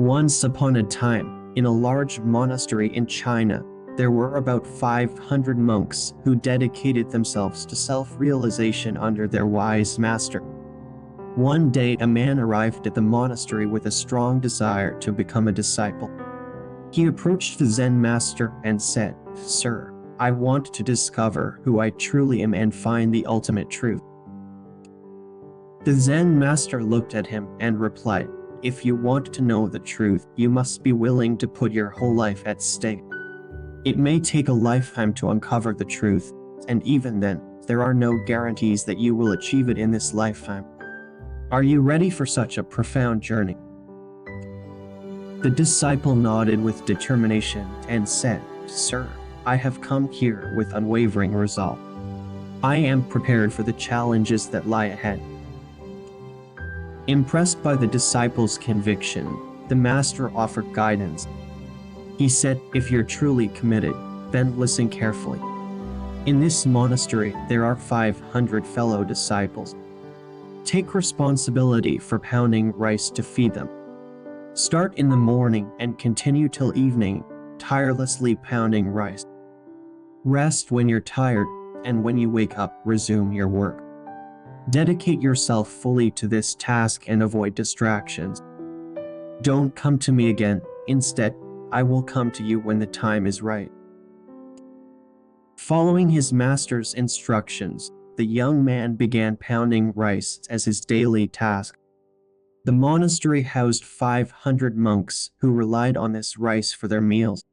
Once upon a time, in a large monastery in China, there were about 500 monks who dedicated themselves to self-realization under their wise master. One day, a man arrived at the monastery with a strong desire to become a disciple. He approached the Zen master and said, "Sir, I want to discover who I truly am and find the ultimate truth." The Zen master looked at him and replied, "If you want to know the truth, you must be willing to put your whole life at stake. It may take a lifetime to uncover the truth, and even then, there are no guarantees that you will achieve it in this lifetime. Are you ready for such a profound journey?" The disciple nodded with determination and said, "Sir, I have come here with unwavering resolve. I am prepared for the challenges that lie ahead." Impressed by the disciple's conviction, the master offered guidance. He said, "If you're truly committed, then listen carefully. In this monastery, there are 500 fellow disciples. Take responsibility for pounding rice to feed them. Start in the morning and continue till evening, tirelessly pounding rice. Rest when you're tired, and when you wake up, resume your work. Dedicate yourself fully to this task and avoid distractions. Don't come to me again. Instead, I will come to you when the time is right." Following his master's instructions, the young man began pounding rice as his daily task. The monastery housed 500 monks who relied on this rice for their meals.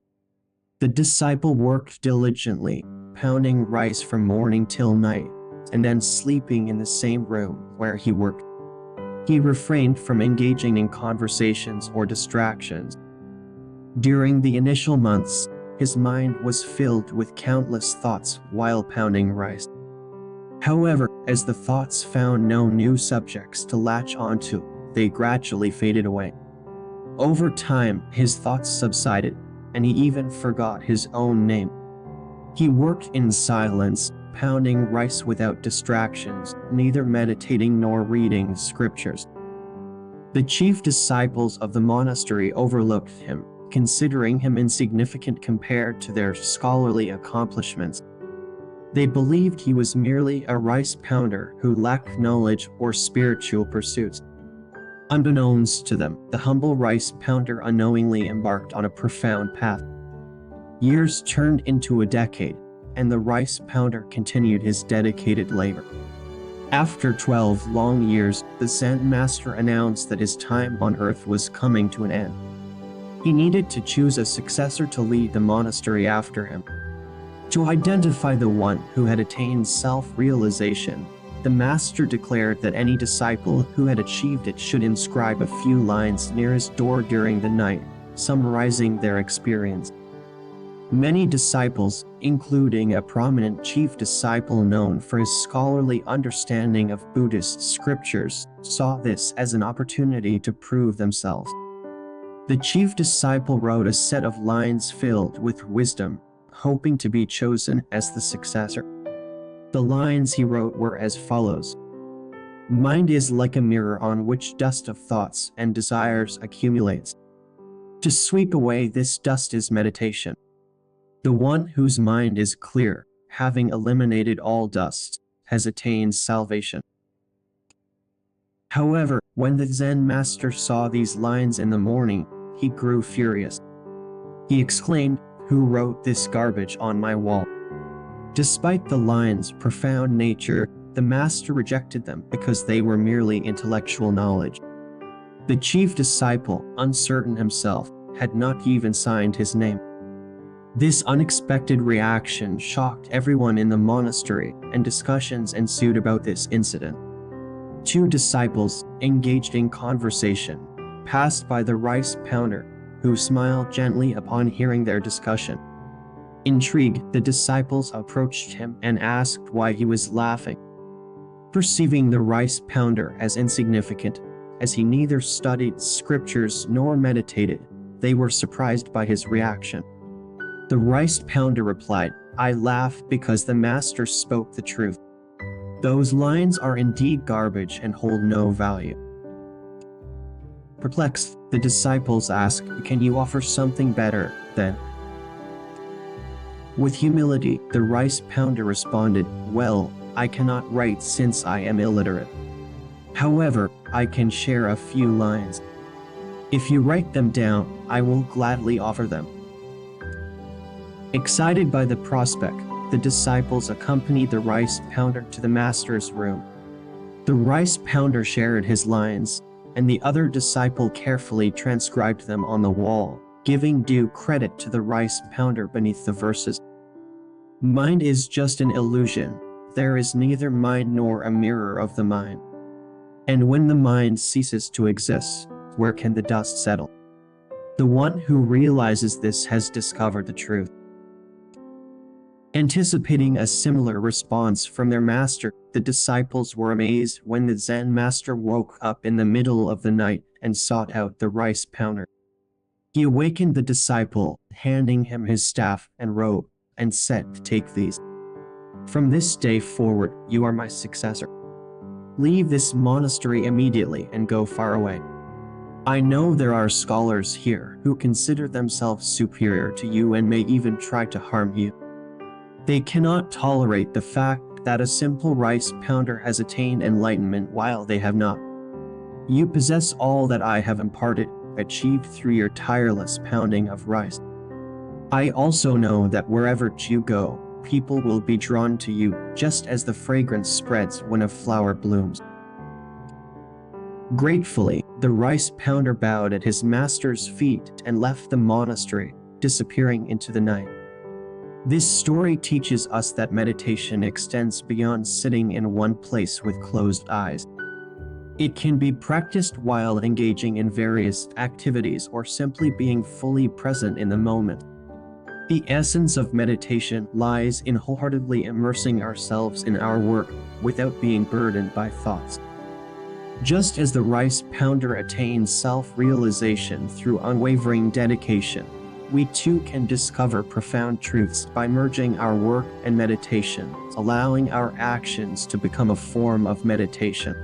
The disciple worked diligently, pounding rice from morning till night, and then sleeping in the same room where he worked. He refrained from engaging in conversations or distractions. During the initial months, his mind was filled with countless thoughts while pounding rice. However, as the thoughts found no new subjects to latch onto, they gradually faded away. Over time, his thoughts subsided, and he even forgot his own name. He worked in silence, pounding rice without distractions, neither meditating nor reading scriptures. The chief disciples of the monastery overlooked him, considering him insignificant compared to their scholarly accomplishments. They believed he was merely a rice pounder who lacked knowledge or spiritual pursuits. Unbeknownst to them, the humble rice pounder unknowingly embarked on a profound path. Years turned into a decade, and the rice pounder continued his dedicated labor. After 12 long years, the Zen master announced that his time on earth was coming to an end. He needed to choose a successor to lead the monastery after him. To identify the one who had attained self-realization, the master declared that any disciple who had achieved it should inscribe a few lines near his door during the night, summarizing their experience. Many disciples, including a prominent chief disciple known for his scholarly understanding of Buddhist scriptures, saw this as an opportunity to prove themselves. The chief disciple wrote a set of lines filled with wisdom, hoping to be chosen as the successor. The lines he wrote were as follows: "Mind is like a mirror on which dust of thoughts and desires accumulates. To sweep away this dust is meditation. The one whose mind is clear, having eliminated all dust, has attained salvation." However, when the Zen master saw these lines in the morning, he grew furious. He exclaimed, "Who wrote this garbage on my wall?" Despite the lines' profound nature, the master rejected them because they were merely intellectual knowledge. The chief disciple, uncertain himself, had not even signed his name. This unexpected reaction shocked everyone in the monastery, and discussions ensued about this incident. Two disciples, engaged in conversation, passed by the rice pounder, who smiled gently upon hearing their discussion. Intrigued, the disciples approached him and asked why he was laughing. Perceiving the rice pounder as insignificant, as he neither studied scriptures nor meditated, they were surprised by his reaction. The rice pounder replied, "I laugh because the master spoke the truth. Those lines are indeed garbage and hold no value." Perplexed, The disciples ask, "Can you offer something better then?" With humility, the rice pounder responded, "Well, I cannot write since I am illiterate. However, I can share a few lines. If you write them down, I will gladly offer them." Excited by the prospect, the disciples accompanied the rice pounder to the master's room. The rice pounder shared his lines, and the other disciple carefully transcribed them on the wall, giving due credit to the rice pounder beneath the verses. Mind is just an illusion. There is neither mind nor a mirror of the mind. And when the mind ceases to exist, where can the dust settle? The one who realizes this has discovered the truth. Anticipating a similar response from their master, the disciples were amazed when the Zen master woke up in the middle of the night and sought out the rice pounder. He awakened the disciple, handing him his staff and robe, and said, "Take these. From this day forward, you are my successor. Leave this monastery immediately and go far away. I know there are scholars here who consider themselves superior to you and may even try to harm you. They cannot tolerate the fact that a simple rice pounder has attained enlightenment while they have not. You possess all that I have imparted, achieved through your tireless pounding of rice. I also know that wherever you go, people will be drawn to you, just as the fragrance spreads when a flower blooms." Gratefully, the rice pounder bowed at his master's feet and left the monastery, disappearing into the night. This story teaches us that meditation extends beyond sitting in one place with closed eyes. It can be practiced while engaging in various activities or simply being fully present in the moment. The essence of meditation lies in wholeheartedly immersing ourselves in our work without being burdened by thoughts. Just as the rice pounder attains self-realization through unwavering dedication, we too can discover profound truths by merging our work and meditation, allowing our actions to become a form of meditation.